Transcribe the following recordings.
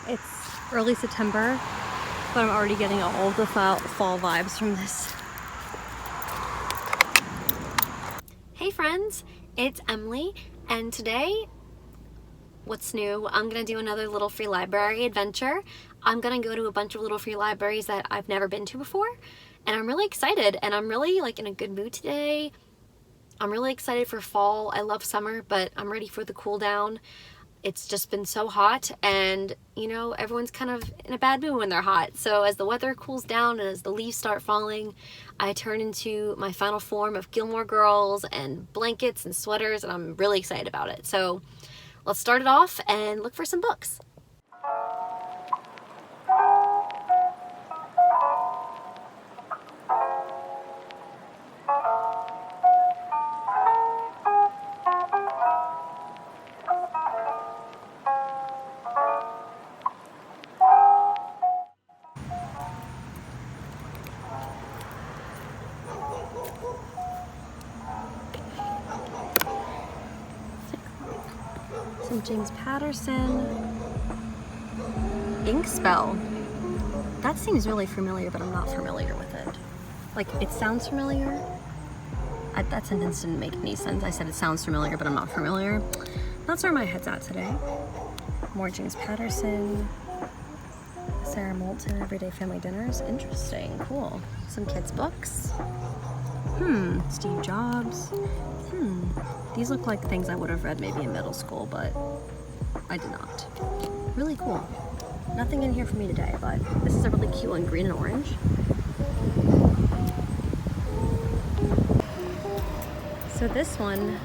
It's early September, but I'm already getting all of the fall vibes from this. Hey friends, it's Emily, and today, what's new? I'm gonna do another little free library adventure. I'm gonna go to a bunch of little free libraries that I've never been to before, and I'm really excited, and I'm really like in a good mood today. I'm really excited for fall. I love summer, but I'm ready for the cool down. It's just been so hot, and you know, everyone's kind of in a bad mood when they're hot. So as the weather cools down and as the leaves start falling, I turn into my final form of Gilmore Girls and blankets and sweaters, and I'm really excited about it. So let's start it off and look for some books. Some James Patterson. Ink Spell. That seems really familiar, but I'm not familiar with it. Like, it sounds familiar. That sentence didn't make any sense. I said it sounds familiar, but I'm not familiar. That's where my head's at today. More James Patterson. Sarah Moulton, Everyday Family Dinners. Interesting. Cool. Some kids' books. Steve Jobs. These look like things I would have read maybe in middle school, but I did not. Really cool. Nothing in here for me today, but this is a really cute one, green and orange. So this one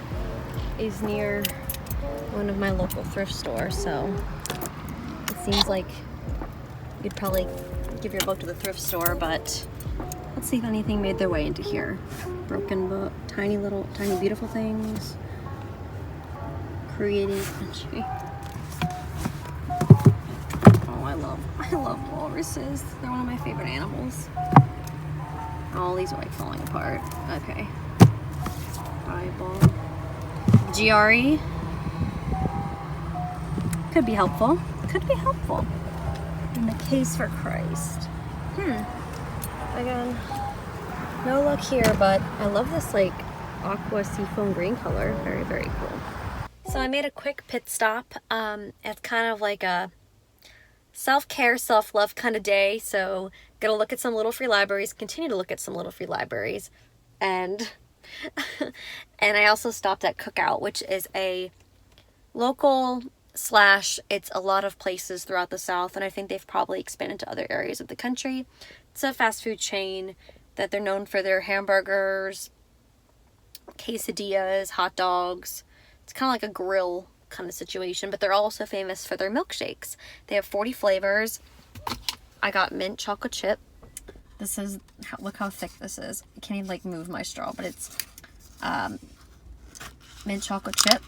is near one of my local thrift stores, so it seems like you'd probably give your book to the thrift store, but let's see if anything made their way into here. Broken book, tiny beautiful things. Creating country. Oh, I love walruses. They're one of my favorite animals. All these are like falling apart. Okay. Bible. GRE. Could be helpful. Could be helpful. And the Case for Christ. Again, no luck here, but I love this like aqua seafoam green color. Very, very cool. So I made a quick pit stop. It's kind of like a self-care, self-love kind of day. So gonna look at some little free libraries, continue to look at some little free libraries. And and I also stopped at Cookout, which is a local / it's a lot of places throughout the South, and I think they've probably expanded to other areas of the country. It's a fast food chain that they're known for their hamburgers, quesadillas, hot dogs. It's kind of like a grill kind of situation, but they're also famous for their milkshakes. They have 40 flavors. I got mint chocolate chip. This is, look how thick this is. I can't even like move my straw, but it's mint chocolate chip.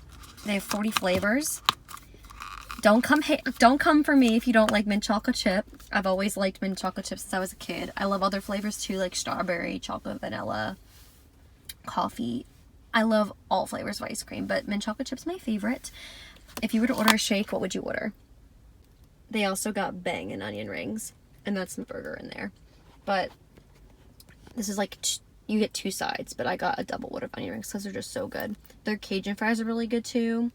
They have 40 flavors. Don't come for me if you don't like mint chocolate chip. I've always liked mint chocolate chip since I was a kid. I love other flavors too, like strawberry, chocolate, vanilla, coffee. I love all flavors of ice cream, but mint chocolate chip's my favorite. If you were to order a shake, what would you order? They also got bang and onion rings, and that's the burger in there. But this is like, you get 2 sides, but I got a double wood of onion rings because they're just so good. Their Cajun fries are really good too.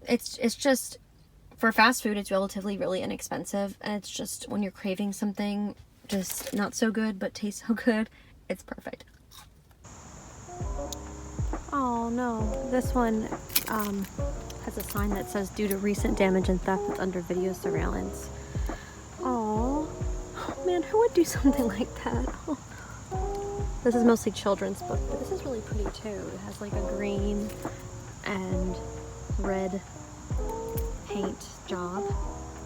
It's just, for fast food, it's relatively really inexpensive, and it's just when you're craving something just not so good but tastes so good, it's perfect. Oh no, this one has a sign that says due to recent damage and theft, it's under video surveillance. Oh man, who would do something like that? Oh. This is mostly children's book, but this is really pretty too. It has like a green and red paint job.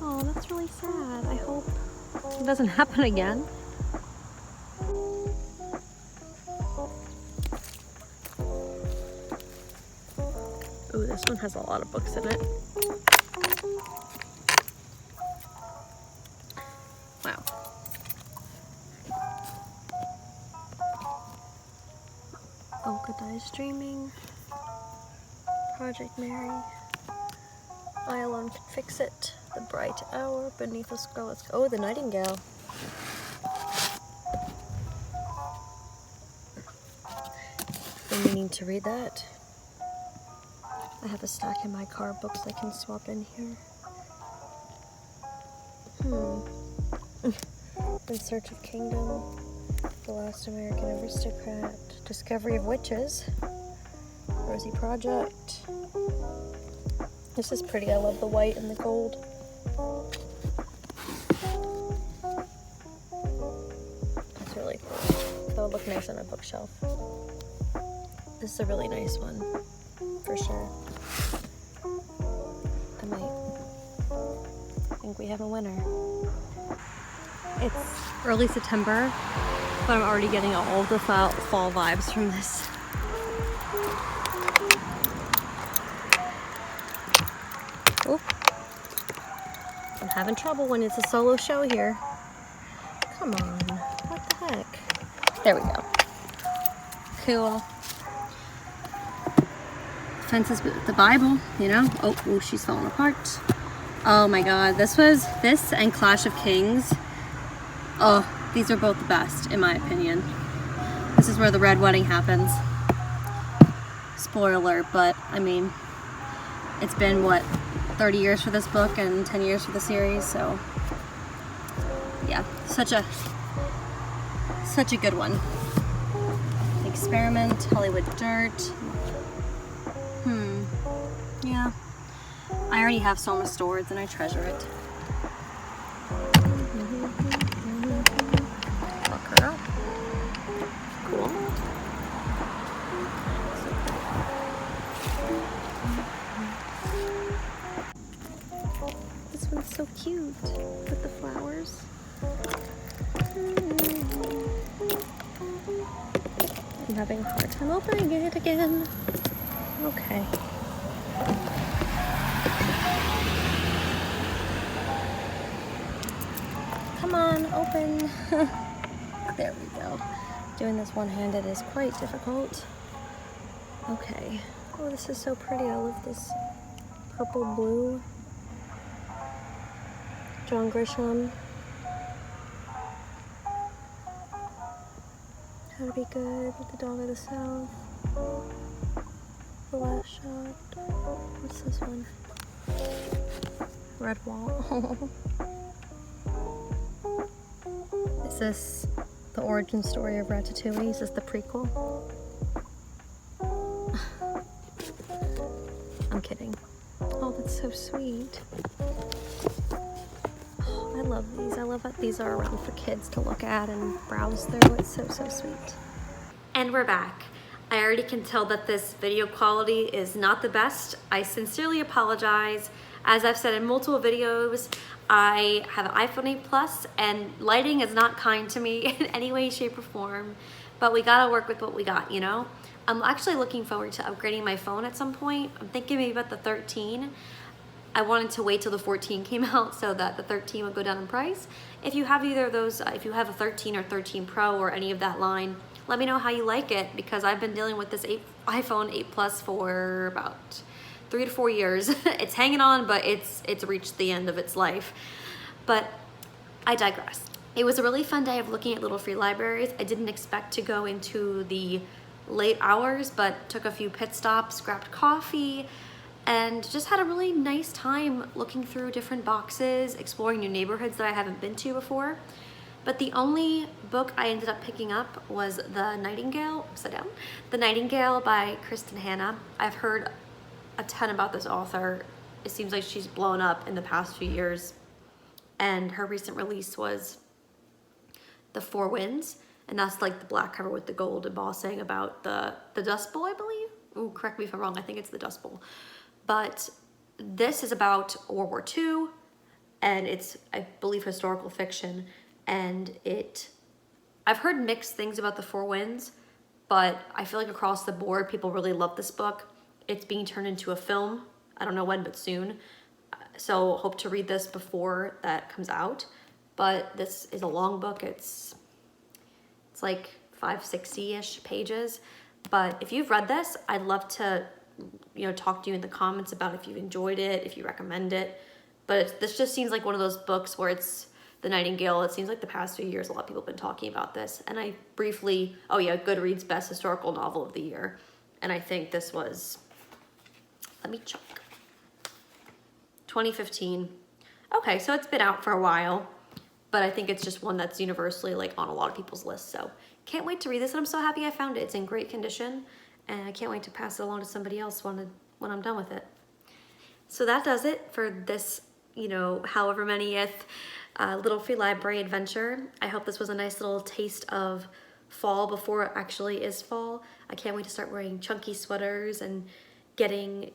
Oh, that's really sad. I hope it doesn't happen again. Ooh, this one has a lot of books in it. Wow. Olga Dies Dreaming. Project Mary. I Alone Can Fix It. The bright hour beneath the scarlet sky. Oh, the nightingale. Been meaning to read that. I have a stack in my car, books I can swap in here. In Search of Kingdom, The Last American Aristocrat, Discovery of Witches, Rosie Project. This is pretty. I love the white and the gold. That's really cool. That would look nice on a bookshelf. This is a really nice one, for sure. I think we have a winner. It's early September, but I'm already getting all the fall vibes from this. Oop. I'm having trouble when it's a solo show here. Come on, what the heck? There we go. Cool. Fences with the Bible, you know? Oh, she's falling apart. Oh my god, this and Clash of Kings. Oh, these are both the best, in my opinion. This is where the Red Wedding happens. Spoiler alert, but I mean, it's been, what, 30 years for this book and 10 years for the series, so yeah, such a good one. Experiment, Hollywood Dirt. Yeah. I already have so much storage and I treasure it. Look her up. Cool. This one's so cute with the flowers. I'm having a hard time opening it again. Okay. Come on, open. There we go. Doing this one-handed is quite difficult. Okay. Oh, this is so pretty. I love this purple blue. John Grisham. How to Be Good with the Dog of the South. The Last Shot. What's this one? Red Wall. Is this the origin story of Ratatouille? Is this the prequel? I'm kidding. Oh, that's so sweet. Oh, I love these. I love that these are around for kids to look at and browse through. It's so sweet. And we're back. I already can tell that this video quality is not the best. I sincerely apologize. As I've said in multiple videos, I have an iPhone 8 Plus and lighting is not kind to me in any way, shape, or form, but we gotta work with what we got, you know? I'm actually looking forward to upgrading my phone at some point. I'm thinking maybe about the 13. I wanted to wait till the 14 came out so that the 13 would go down in price. If you have either of those, if you have a 13 or 13 Pro or any of that line, let me know how you like it, because I've been dealing with this iPhone 8 Plus for about 3 to 4 years. It's hanging on, but it's reached the end of its life. But I digress. It was a really fun day of looking at little free libraries. I didn't expect to go into the late hours, but took a few pit stops, grabbed coffee, and just had a really nice time looking through different boxes, exploring new neighborhoods that I haven't been to before. But the only book I ended up picking up was The Nightingale, upside down, The Nightingale by Kristen Hanna. I've heard a ton about this author. It seems like she's blown up in the past few years. And her recent release was The Four Winds, and that's like the black cover with the gold embossing about the Dust Bowl, I believe. Ooh, correct me if I'm wrong, I think it's the Dust Bowl. But this is about World War II, and it's, I believe, historical fiction. And I've heard mixed things about The Four Winds, but I feel like across the board, people really love this book. It's being turned into a film. I don't know when, but soon. So hope to read this before that comes out. But this is a long book. It's like 560-ish pages. But if you've read this, I'd love to, talk to you in the comments about if you've enjoyed it, if you recommend it. But this just seems like one of those books where it's The Nightingale. It seems like the past few years a lot of people have been talking about this. And I briefly, oh yeah, Goodreads Best Historical Novel of the Year. And I think this was, let me check, 2015. Okay, so it's been out for a while, but I think it's just one that's universally like on a lot of people's lists. So can't wait to read this, and I'm so happy I found it. It's in great condition, and I can't wait to pass it along to somebody else when I'm done with it. So that does it for this, however manyth little free library adventure. I hope this was a nice little taste of fall before it actually is fall. I can't wait to start wearing chunky sweaters and getting,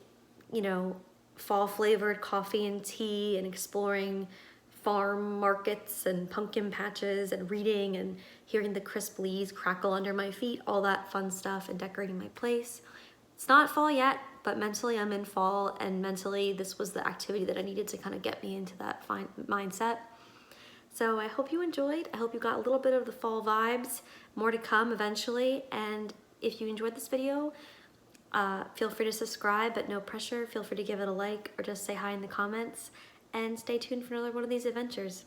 fall flavored coffee and tea and exploring farm markets and pumpkin patches and reading and hearing the crisp leaves crackle under my feet, all that fun stuff, and decorating my place. It's not fall yet, but mentally I'm in fall, and mentally this was the activity that I needed to kind of get me into that mindset. So I hope you enjoyed. I hope you got a little bit of the fall vibes. More to come eventually. And if you enjoyed this video, feel free to subscribe, but no pressure. Feel free to give it a like or just say hi in the comments. And stay tuned for another one of these adventures.